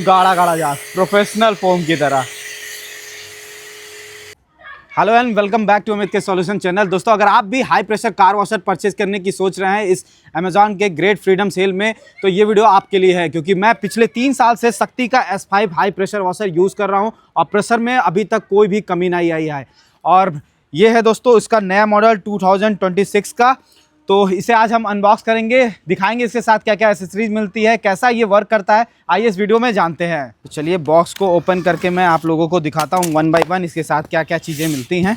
गाढ़ा गाढ़ा जहाज प्रोफेशनल फोम की तरह। Hello and welcome back to Amit के सॉल्यूशन चैनल। दोस्तों, अगर आप भी high pressure car washer purchase करने की सोच रहे हैं इस अमेजॉन के ग्रेट फ्रीडम सेल में, तो ये वीडियो आपके लिए है, क्योंकि मैं पिछले 3 साल से शक्ति का S5 high pressure washer use कर रहा हूँ और प्रेशर में अभी तक कोई भी कमी नहीं आई है। और ये है दोस्तों इसका नया मॉडल 2026 का। तो इसे आज हम अनबॉक्स करेंगे, दिखाएंगे इसके साथ क्या क्या एसेसरीज मिलती है, कैसा ये वर्क करता है। आइए इस वीडियो में जानते हैं। तो चलिए बॉक्स को ओपन करके मैं आप लोगों को दिखाता हूँ 1 बाय 1 इसके साथ क्या क्या चीज़ें मिलती हैं।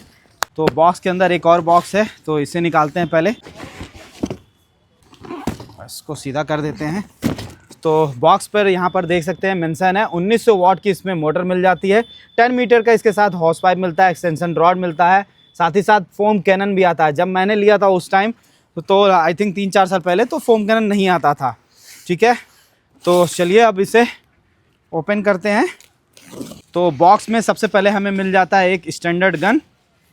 तो बॉक्स के अंदर एक और बॉक्स है, तो इसे निकालते हैं पहले, इसको सीधा कर देते हैं। तो बॉक्स पर यहाँ पर देख सकते हैं मेंशन है 1900 वाट की इसमें मोटर मिल जाती है। 10 मीटर का इसके साथ हॉस पाइप मिलता है, एक्सटेंशन रॉड मिलता है, साथ ही साथ फोम कैनन भी आता है। जब मैंने लिया था उस टाइम तो आई थिंक 3-4 साल पहले तो फोम कैनन नहीं आता था। ठीक है, तो चलिए अब इसे ओपन करते हैं। तो बॉक्स में सबसे पहले हमें मिल जाता है एक स्टैंडर्ड गन।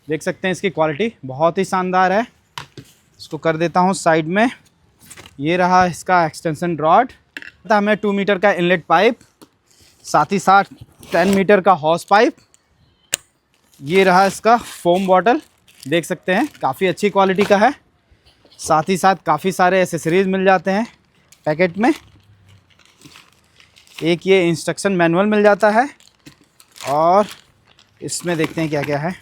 देख सकते हैं इसकी क्वालिटी बहुत ही शानदार है। इसको कर देता हूँ साइड में। ये रहा इसका एक्सटेंशन रॉड, हमें 2 मीटर का इनलेट पाइप, साथ ही साथ 10 मीटर का हॉस पाइप। ये रहा इसका फोम बॉटल, देख सकते हैं काफ़ी अच्छी क्वालिटी का है। साथ ही साथ काफ़ी सारे एसेसरीज मिल जाते हैं पैकेट में। एक ये इंस्ट्रक्शन मैनुअल मिल जाता है और इसमें देखते हैं क्या क्या है।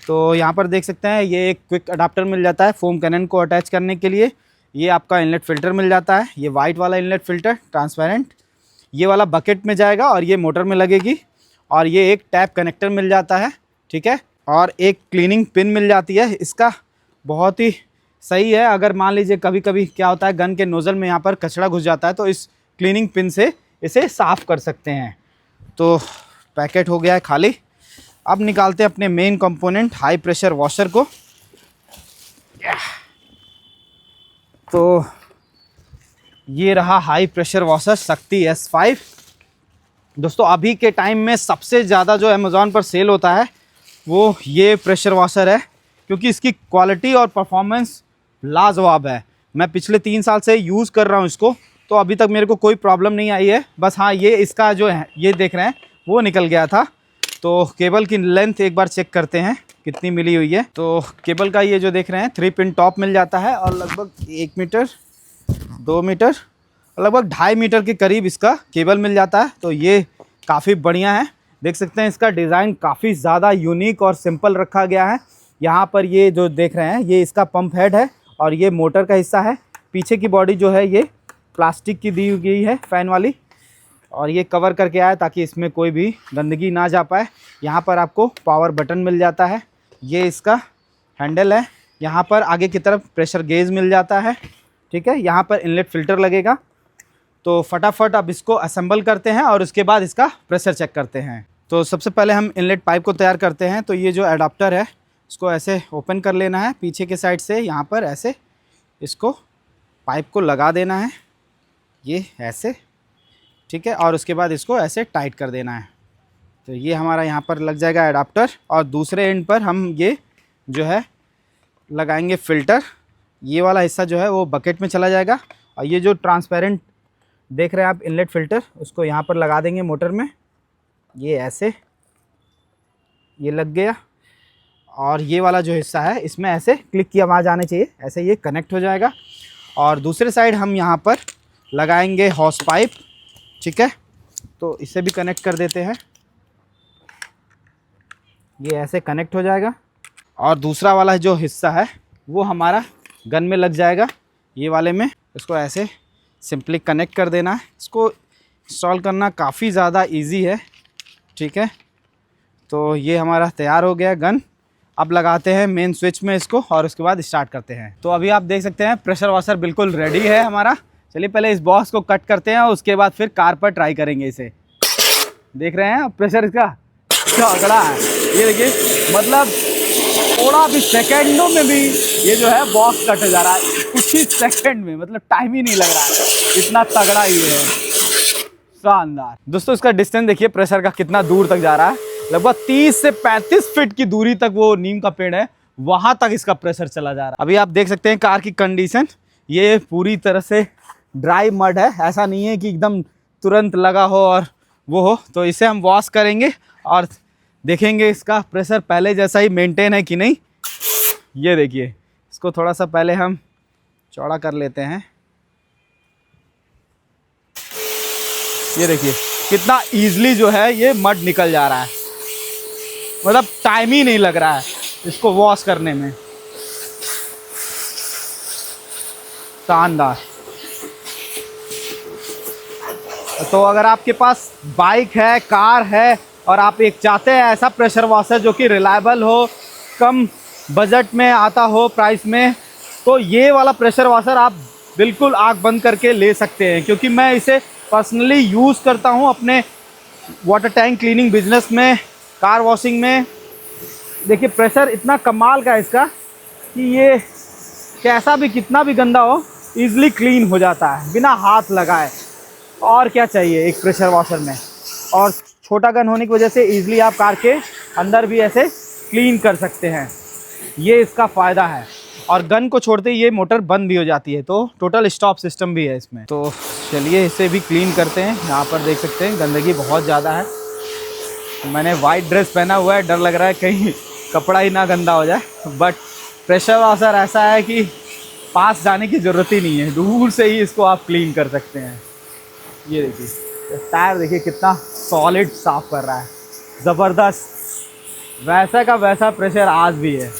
तो यहाँ पर देख सकते हैं ये एक क्विक अडाप्टर मिल जाता है फोम कैनन को अटैच करने के लिए। ये आपका इनलेट फ़िल्टर मिल जाता है, ये वाइट वाला इनलेट फ़िल्टर ट्रांसपेरेंट, ये वाला बकेट में जाएगा और ये मोटर में लगेगी। और ये एक टैप कनेक्टर मिल जाता है, ठीक है। और एक क्लीनिंग पिन मिल जाती है। इसका बहुत ही सही है, अगर मान लीजिए कभी कभी क्या होता है गन के नोज़ल में यहाँ पर कचरा घुस जाता है, तो इस क्लीनिंग पिन से इसे साफ़ कर सकते हैं। तो पैकेट हो गया है खाली। अब निकालते हैं अपने main component high pressure washer को। तो ये रहा हाई प्रेशर वॉशर शक्ति S5। दोस्तों, अभी के टाइम में सबसे ज़्यादा जो अमेज़ॉन पर सेल होता है वो ये प्रेशर वॉशर है, क्योंकि इसकी क्वालिटी और परफॉर्मेंस लाजवाब है। मैं पिछले 3 साल से यूज़ कर रहा हूँ इसको, तो अभी तक मेरे को कोई प्रॉब्लम नहीं आई है। बस हाँ, ये इसका जो है ये देख रहे हैं वो निकल गया था। तो केबल की लेंथ एक बार चेक करते हैं कितनी मिली हुई है। तो केबल का ये जो देख रहे हैं 3 पिन टॉप मिल जाता है और लगभग 1 मीटर 2 मीटर लगभग 2.5 मीटर के करीब इसका केबल मिल जाता है। तो ये काफ़ी बढ़िया है। देख सकते हैं इसका डिज़ाइन काफ़ी ज़्यादा यूनिक और सिंपल रखा गया है। यहाँ पर ये जो देख रहे हैं ये इसका पंप हेड है और ये मोटर का हिस्सा है। पीछे की बॉडी जो है ये प्लास्टिक की दी गई है फैन वाली, और ये कवर करके आया ताकि इसमें कोई भी गंदगी ना जा पाए। यहाँ पर आपको पावर बटन मिल जाता है, ये इसका हैंडल है। यहाँ पर आगे की तरफ प्रेशर गेज मिल जाता है, ठीक है। यहाँ पर इनलेट फ़िल्टर लगेगा। तो फटाफट अब इसको असेंबल करते हैं और उसके बाद इसका प्रेशर चेक करते हैं। तो सबसे पहले हम इनलेट पाइप को तैयार करते हैं। तो ये जो एडाप्टर है इसको ऐसे ओपन कर लेना है पीछे के साइड से, यहाँ पर ऐसे इसको पाइप को लगा देना है, ये ऐसे, ठीक है। और उसके बाद इसको ऐसे टाइट कर देना है। तो ये हमारा यहाँ पर लग जाएगा एडाप्टर, और दूसरे एंड पर हम ये जो है लगाएंगे फ़िल्टर। ये वाला हिस्सा जो है वो बकेट में चला जाएगा, और ये जो ट्रांसपेरेंट देख रहे हैं आप इनलेट फ़िल्टर, उसको यहाँ पर लगा देंगे मोटर में। ये ऐसे ये लग गया, और ये वाला जो हिस्सा है इसमें ऐसे क्लिक की आवाज़ आनी चाहिए, ऐसे ये कनेक्ट हो जाएगा। और दूसरे साइड हम यहाँ पर लगाएंगे हॉस पाइप, ठीक है। तो इसे भी कनेक्ट कर देते हैं, ये ऐसे कनेक्ट हो जाएगा। और दूसरा वाला जो हिस्सा है वो हमारा गन में लग जाएगा, ये वाले में। इसको ऐसे सिंपली कनेक्ट कर देना है। इसको इंस्टॉल करना काफ़ी ज़्यादा इजी है, ठीक है। तो ये हमारा तैयार हो गया गन। अब लगाते हैं मेन स्विच में इसको और उसके बाद स्टार्ट करते हैं। तो अभी आप देख सकते हैं प्रेशर वॉशर बिल्कुल रेडी है हमारा। चलिए पहले इस बॉक्स को कट करते हैं और उसके बाद फिर कार पर ट्राई करेंगे इसे। देख रहे हैं प्रेशर इसका क्या अगड़ा है, ये देखिए, मतलब थोड़ा भी सेकेंडों में भी ये जो है बॉक्स कट जा रहा है, कुछ ही सेकेंड में, मतलब टाइम ही नहीं लग रहा है, इतना तगड़ा ही है। शानदार। दोस्तों, इसका डिस्टेंस देखिए प्रेशर का कितना दूर तक जा रहा है। लगभग 30 से 35 फीट की दूरी तक वो नीम का पेड़ है, वहां तक इसका प्रेशर चला जा रहा है। अभी आप देख सकते हैं कार की कंडीशन, ये पूरी तरह से ड्राई मड है, ऐसा नहीं है कि एकदम तुरंत लगा हो और वो हो, तो इसे हम वॉश करेंगे और देखेंगे इसका प्रेशर पहले जैसा ही मेंटेन है कि नहीं। ये देखिए, इसको थोड़ा सा पहले हम चौड़ा कर लेते हैं। ये देखिए कितना ईजिली जो है ये मड निकल जा रहा है, मतलब टाइम ही नहीं लग रहा है इसको वॉश करने में। शानदार। तो अगर आपके पास बाइक है, कार है और आप एक चाहते हैं ऐसा प्रेशर वॉशर जो कि रिलायबल हो, कम बजट में आता हो प्राइस में, तो ये वाला प्रेशर वॉशर आप बिल्कुल आँख बंद करके ले सकते हैं, क्योंकि मैं इसे पर्सनली यूज़ करता हूँ अपने वाटर टैंक क्लीनिंग बिजनेस में, कार वॉशिंग में। देखिए प्रेशर इतना कमाल का है इसका कि ये कैसा भी कितना भी गंदा हो ईज़िली क्लीन हो जाता है बिना हाथ लगाए। और क्या चाहिए एक प्रेशर वॉशर में। और छोटा गन होने की वजह से ईज़िली आप कार के अंदर भी ऐसे क्लीन कर सकते हैं, ये इसका फ़ायदा है। और गन को छोड़ते ही ये मोटर बंद भी हो जाती है, तो टोटल स्टॉप सिस्टम भी है इसमें। तो चलिए इसे भी क्लीन करते हैं। यहाँ पर देख सकते हैं गंदगी बहुत ज़्यादा है। मैंने वाइट ड्रेस पहना हुआ है, डर लग रहा है कहीं कपड़ा ही ना गंदा हो जाए। बट प्रेशर वॉशर ऐसा है कि पास जाने की ज़रूरत ही नहीं है, दूर से ही इसको आप क्लीन कर सकते हैं। ये देखिए टायर देखिए कितना सॉलिड साफ़ कर रहा है, ज़बरदस्त। वैसा का वैसा प्रेशर आज भी है।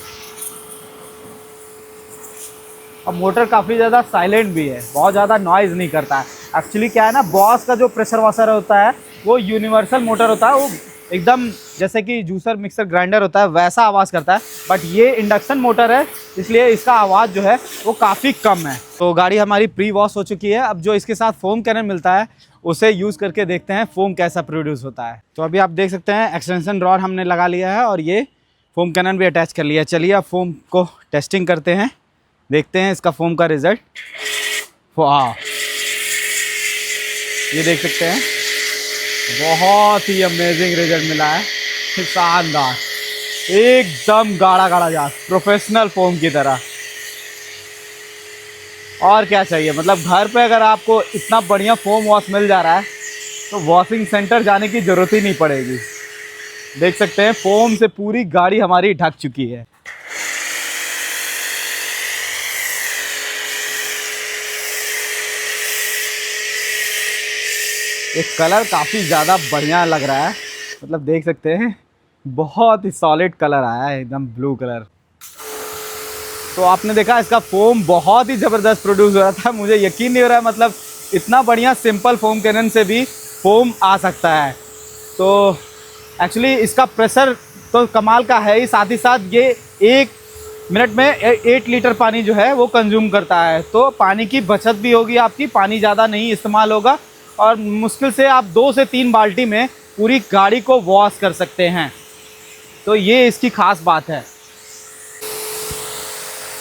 अब मोटर काफ़ी ज़्यादा साइलेंट भी है, बहुत ज़्यादा नॉइज़ नहीं करता है। एक्चुअली क्या है ना, बॉस का जो प्रेशर वॉशर होता है वो यूनिवर्सल मोटर होता है, वो एकदम जैसे कि जूसर मिक्सर ग्राइंडर होता है वैसा आवाज़ करता है। बट ये इंडक्शन मोटर है, इसलिए इसका आवाज़ जो है वो काफ़ी कम है। तो गाड़ी हमारी प्री वॉश हो चुकी है। अब जो इसके साथ फोम कैनन मिलता है उसे यूज़ करके देखते हैं फोम कैसा प्रोड्यूस होता है। तो अभी आप देख सकते हैं एक्सटेंशन रॉड हमने लगा लिया है और ये फोम कैनन भी अटैच कर लिया है। चलिए अब फोम को टेस्टिंग करते हैं, देखते हैं इसका फोम का रिज़ल्ट। वाह, ये देख सकते हैं बहुत ही अमेजिंग रिजल्ट मिला है, शानदार, एकदम गाढ़ा गाढ़ा जास, प्रोफेशनल फोम की तरह। और क्या चाहिए, मतलब घर पे अगर आपको इतना बढ़िया फोम वॉश मिल जा रहा है तो वॉशिंग सेंटर जाने की ज़रूरत ही नहीं पड़ेगी। देख सकते हैं फोम से पूरी गाड़ी हमारी ढक चुकी है। ये कलर काफ़ी ज़्यादा बढ़िया लग रहा है, मतलब देख सकते हैं बहुत ही सॉलिड कलर आया है, एकदम ब्लू कलर। तो आपने देखा इसका फोम बहुत ही ज़बरदस्त प्रोड्यूस हो रहा था। मुझे यकीन नहीं हो रहा है, मतलब इतना बढ़िया सिंपल फोम कैनन से भी फोम आ सकता है। तो एक्चुअली इसका प्रेशर तो कमाल का है ही, साथ ही साथ ये 1 मिनट में 8 लीटर पानी जो है वो कंज्यूम करता है। तो पानी की बचत भी होगी आपकी, पानी ज़्यादा नहीं इस्तेमाल होगा और मुश्किल से आप 2 से 3 बाल्टी में पूरी गाड़ी को वॉश कर सकते हैं। तो ये इसकी ख़ास बात है।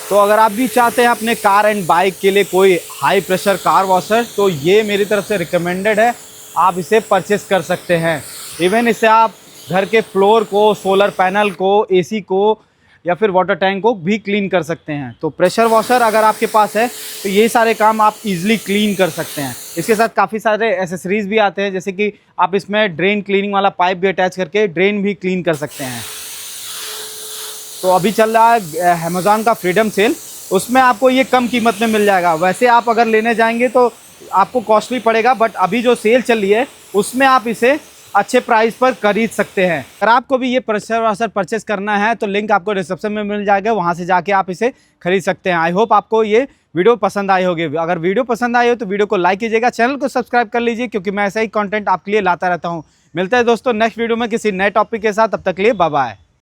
तो अगर आप भी चाहते हैं अपने कार एंड बाइक के लिए कोई हाई प्रेशर कार वॉशर, तो ये मेरी तरफ से रिकमेंडेड है, आप इसे परचेस कर सकते हैं। इवन इससे आप घर के फ्लोर को, सोलर पैनल को, एसी को या फिर वाटर टैंक को भी क्लीन कर सकते हैं। तो प्रेशर वॉशर अगर आपके पास है तो ये सारे काम आप इजीली क्लीन कर सकते हैं। इसके साथ काफ़ी सारे एसेसरीज भी आते हैं, जैसे कि आप इसमें ड्रेन क्लीनिंग वाला पाइप भी अटैच करके ड्रेन भी क्लीन कर सकते हैं। तो अभी चल रहा है अमेज़ॉन का फ्रीडम सेल, उसमें आपको ये कम कीमत में मिल जाएगा। वैसे आप अगर लेने जाएंगे तो आपको कॉस्टली पड़ेगा, बट अभी जो सेल चल रही है उसमें आप इसे अच्छे प्राइस पर खरीद सकते हैं। अगर आपको भी ये प्रेशर वॉशर परचेस करना है तो लिंक आपको डिस्क्रिप्शन में मिल जाएगा, वहाँ से जाके आप इसे खरीद सकते हैं। आई होप आपको ये वीडियो पसंद आई होगी। अगर वीडियो पसंद आई हो तो वीडियो को लाइक कीजिएगा, चैनल को सब्सक्राइब कर लीजिए, क्योंकि मैं ऐसा ही कंटेंट आपके लिए लाता रहता हूँ। मिलते हैं दोस्तों नेक्स्ट वीडियो में किसी नए टॉपिक के साथ, तब तक के लिए बाय बाय।